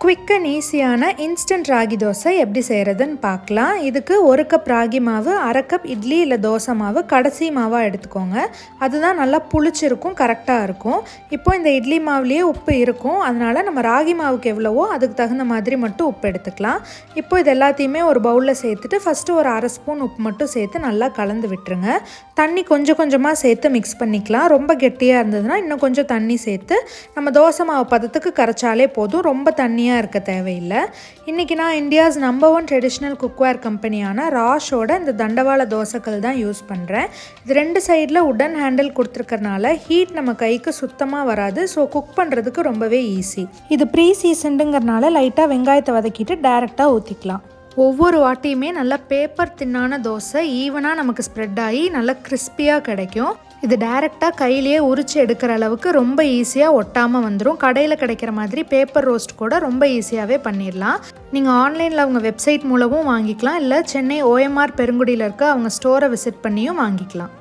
Quick and ஈஸியான instant ragi dosa எப்படி செய்கிறதுன்னு பார்க்கலாம். இதுக்கு 1 கப் ராகி மாவு, 1/2 கப் இட்லி இல்லை தோசை மாவு கடைசி மாவாக எடுத்துக்கோங்க. அதுதான் நல்லா புளிச்சிருக்கும், கரெக்டாக இருக்கும். இப்போ இந்த இட்லி மாவுலேயே உப்பு இருக்கும், அதனால் நம்ம ராகி மாவுக்கு எவ்வளவோ அதுக்கு தகுந்த மாதிரி மட்டும் உப்பு எடுத்துக்கலாம். இப்போ இது எல்லாத்தையுமே ஒரு பவுலில் சேர்த்துட்டு ஃபஸ்ட்டு ஒரு 1/2 ஸ்பூன் உப்பு மட்டும் சேர்த்து நல்லா கலந்து விட்டுருங்க. தண்ணி கொஞ்சம் கொஞ்சமாக சேர்த்து மிக்ஸ் பண்ணிக்கலாம். ரொம்ப கெட்டியாக இருந்ததுன்னா இன்னும் கொஞ்சம் தண்ணி சேர்த்து நம்ம தோசை மாவு பதத்துக்கு கரைச்சாலே போதும், ரொம்ப தண்ணியாக இருக்க தேவையில்லை. இன்றைக்கி நான் இந்தியாஸ் நம்பர் 1 ட்ரெடிஷ்னல் குக்வேர் கம்பெனியான ராஷோட இந்த தண்டவாள தோசைக்கல் தான் யூஸ் பண்ணுறேன். இது 2 சைடில் உடன் ஹேண்டில் கொடுத்துருக்கறனால ஹீட் நம்ம கைக்கு சுத்தமாக வராது. ஸோ குக் பண்ணுறதுக்கு ரொம்பவே ஈஸி. இது ப்ரீ சீசன்டுங்கிறனால லைட்டாக வெங்காயத்தை வதக்கிட்டு டைரெக்டாக ஊற்றிக்கலாம். ஒவ்வொரு வாட்டியுமே நல்லா பேப்பர் தின்னான தோசை ஈவனாக நமக்கு ஸ்ப்ரெட் ஆகி நல்லா கிறிஸ்பியாக கிடைக்கும். இது டைரெக்டாக கையிலேயே உரிச்சு எடுக்கிற அளவுக்கு ரொம்ப ஈஸியாக ஒட்டாமல் வந்துடும். கடையில் கிடைக்கிற மாதிரி பேப்பர் ரோஸ்ட் கூட ரொம்ப ஈஸியாகவே பண்ணிடலாம். நீங்கள் ஆன்லைனில் அவங்க வெப்சைட் மூலமும் வாங்கிக்கலாம், இல்லை சென்னை OMR பெருங்குடியில் இருக்க அவங்க ஸ்டோரை விசிட் பண்ணியும் வாங்கிக்கலாம்.